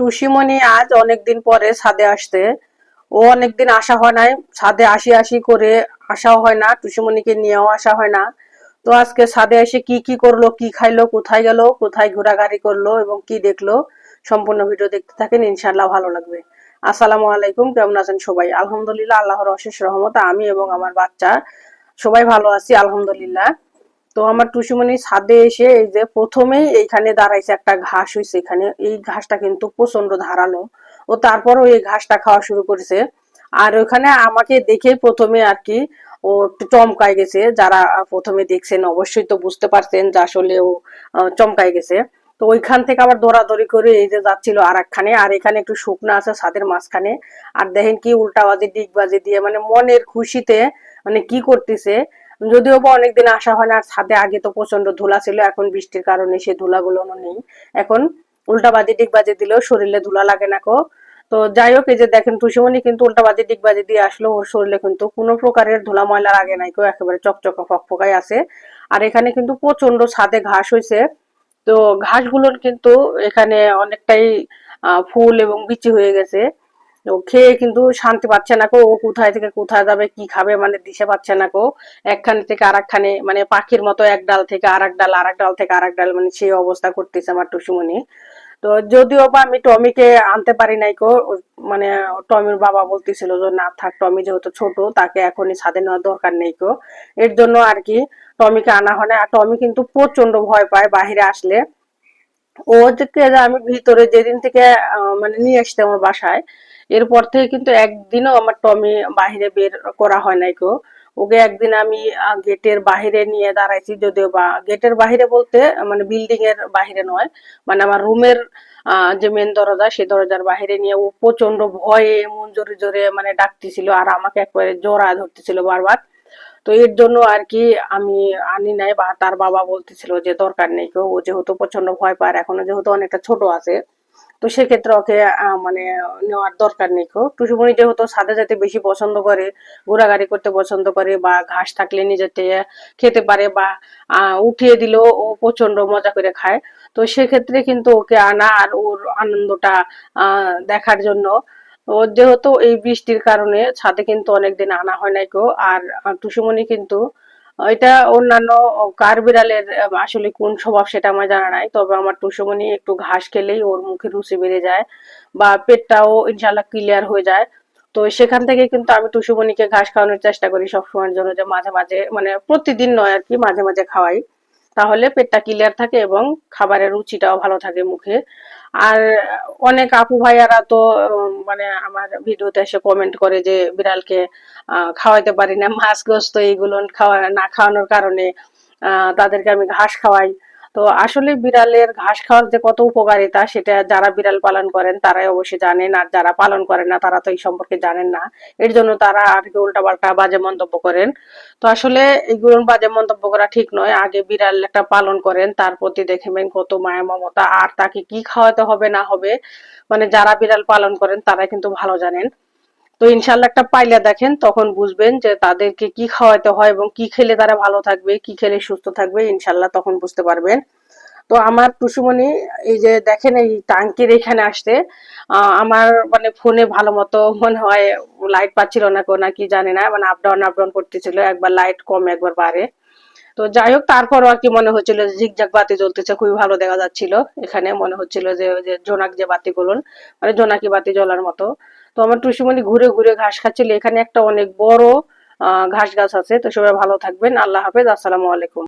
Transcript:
টুসিমণি আজ অনেকদিন পরে ছাদে আসতে। ও অনেকদিন আসা হয় নাই, ছাদে আসি আসি করে আসাও হয় না, টুসিমণিকে নিয়েও আসা হয় না। তো আজকে ছাদে এসে কি কি করলো, কি খাইলো, কোথায় গেল, কোথায় ঘোরাঘুরি করলো এবং কি দেখলো, সম্পূর্ণ ভিডিও দেখতে থাকেন, ইনশাল্লাহ ভালো লাগবে। আসসালামু আলাইকুম, কেমন আছেন সবাই? আলহামদুলিল্লাহ, আল্লাহর অশেষ রহমতে আমি এবং আমার বাচ্চা সবাই ভালো আছি, আলহামদুলিল্লাহ। তো আমার টুসিমণি ছাদে এসে এই যে প্রথমেই এইখানে দাঁড়াইছে, একটা ঘাস হয়েছে এখানে, এই ঘাসটা কিন্তু প্রচন্ড ধারালো। ও তারপরও এই ঘাসটা খাওয়া শুরু করেছে। আর ওখানে আমাকে দেখে প্রথমে আর কি ও একটু চমকায় গেছে। যারা প্রথমে দেখছেন অবশ্যই তো বুঝতে পারছেন যে আসলে ও চমকায় গেছে। তো ওইখান থেকে আবার দৌড়াদৌড়ি করে এই যে যাচ্ছিল আর একখানে, আর এখানে একটু শুকনা আছে ছাদের মাঝখানে। আর দেখেন কি উল্টাবাজি ডিগবাজি দিয়ে মানে মনের খুশিতে মানে কি করতেছে। যদিও বা অনেকদিন আসা হয় না, আর ছাদে আগে তো প্রচন্ড ধুলা ছিল, এখন বৃষ্টির কারণে সে ধুলাগুলো নেই। এখন উল্টাবাজি ডিগবাজি দিলেও শরীরে ধুলা লাগে না কো। তো যাই হোক, এই যে দেখেন টুসিমণি কিন্তু উল্টাবাজি ডিগবাজি দিয়ে আসলো, ওর শরীরে কিন্তু কোনো প্রকারের ধুলা ময়লা লাগে নাই কো, একেবারে চকচকা ফকফকাই আছে। আর এখানে কিন্তু প্রচন্ড ছাদে ঘাস হয়েছে। তো ঘাসগুলোর কিন্তু এখানে অনেকটাই ফুল এবং বিচি হয়ে গেছে। তো খেয়ে কিন্তু শান্তি পাচ্ছে না কো, ও কোথায় থেকে কোথায় যাবে, কি খাবে মানে দিশে পাচ্ছে না কো। একখানে থেকে আর একখানে মানে পাখির মতো এক ডাল থেকে আর এক ডাল, আর এক ডাল থেকে আর এক ডাল, মানে সেই অবস্থা করতেছে আমার টুসুমনি। তো যদিও বা আমি টমিকে আনতে পারি নাই কো, মানে টমির বাবা বলতেছিল যে না থাক, টমি যেহেতু ছোট তাকে এখনই ছাদে নেওয়ার দরকার নেই কো। এর জন্য আর কি টমিকে আনা হয় না। আর টমি কিন্তু প্রচন্ড ভয় পায় বাহিরে আসলে। ও যে আমি ভিতরে যেদিন থেকে মানে নিয়ে আসতে আমার বাসায়, এরপর থেকে কিন্তু একদিনও আমার টমি বাহিরে বের করা হয় নাই কো। ওকে একদিন আমি গেটের বাহিরে নিয়ে দাঁড়াইছি, যদিও বা গেটের বাহিরে বলতে মানে বিল্ডিং এর বাহিরে নয়, মানে আমার রুমের যে মেন দরজা, সেই দরজার বাহিরে নিয়ে ও প্রচন্ড ভয়ে মন জোরে জোরে মানে ডাকতেছিল, আর আমাকে একবারে জড়া ধরতেছিল বারবার। তো এর জন্য আর কি আমি আনি নাই, বা তার বাবা বলতেছিল যে দরকার নেই কেউ, ও যেহেতু প্রচন্ড ভয় পায়, এখনো যেহেতু অনেকটা ছোট আছে, তো সেক্ষেত্রে ওকে মানে নেওয়ার দরকার নেই কেউ। টুসুমণি যেহেতু ছাদে যেতে বেশি পছন্দ করে, ঘোরাঘুরি করতে পছন্দ করে, বা ঘাস থাকলে নিজেতে খেতে পারে, বা উঠিয়ে দিলেও ও প্রচন্ড মজা করে খায়। তো সেক্ষেত্রে কিন্তু ওকে আনা আর ওর আনন্দটা দেখার জন্য। ওর যেহেতু এই বৃষ্টির কারণে ছাদে কিন্তু অনেকদিন আনা হয় নাই কেউ। আর টুসুমণি কিন্তু এটা অন্যান্য কার বিড়ালের আসলে কোন স্বভাব সেটা আমার জানা নাই, তবে আমার টুসুমণি একটু ঘাস খেলেই ওর মুখে রুচি বেড়ে যায়, বা পেটটাও ইনশাল্লাহ ক্লিয়ার হয়ে যায়। তো সেখান থেকে কিন্তু আমি টুসুমণিকে ঘাস খাওয়ানোর চেষ্টা করি সবসময়ের জন্য, যে মাঝে মাঝে মানে প্রতিদিন নয় আর কি, মাঝে মাঝে খাওয়াই। তাহলে পেটটা ক্লিয়ার থাকে এবং খাবারের রুচিটাও ভালো থাকে মুখে। আর অনেক আপু ভাইয়ারা তো মানে আমার ভিডিওতে এসে কমেন্ট করে যে বিড়ালকে খাওয়াইতে পারি না, মাছ গোস্ত এইগুলো খাওয়া না খাওয়ানোর কারণে তাদেরকে আমি ঘাস খাওয়াই। তো আসলে বিড়ালের ঘাস খাওয়ার যে কত উপকারিতা, সেটা যারা বিড়াল পালন করেন তারাই অবশ্যই জানেন, আর যারা পালন করেন না তারা তো এই সম্পর্কে জানেন না। এর জন্য তারা আর কি উল্টাপাল্টা বাজে মন্তব্য করেন। তো আসলে এইগুলো বাজে মন্তব্য করা ঠিক নয়। আগে বিড়াল একটা পালন করেন, তার প্রতি দেখবেন কত মায়া মমতা, আর তাকে কি খাওয়াতে হবে না হবে, মানে যারা বিড়াল পালন করেন তারা কিন্তু ভালো জানেন। তো ইনশাল্লাহ একটা পাইলে দেখেন, তখন বুঝবেন যে তাদেরকে কি খাওয়াতে হয় এবং কি খেলে তারা ভালো থাকবে, কি খেলে সুস্থ থাকবে, ইনশাল্লাহ তখন বুঝতে পারবেন। তো আমার টুসুমণি এই যে দেখেন এই টাঙ্কির এখানে আসতে আমার মানে ফোনে ভালো মতো মনে হয় লাইট পাচ্ছিল না কোন কি জানি না, মানে আপ ডাউন করতেছিল, একবার লাইট কম একবার বাড়ে। তো যাই হোক, তারপরও আর কি মনে হচ্ছিল যে ঝিকঝাক বাতি জ্বলতেছে, খুবই ভালো দেখা যাচ্ছিল। এখানে মনে হচ্ছিল যে ওই যে জোনাক যে বাতিগুলো, মানে জোনাকি বাতি জ্বলার মতো। তো আমার টুসুমণি ঘুরে ঘুরে ঘাস খাচ্ছিল। এখানে একটা অনেক বড় ঘাস গাছ আছে। তো সবাই ভালো থাকবেন, আল্লাহ হাফেজ, আসসালামু আলাইকুম।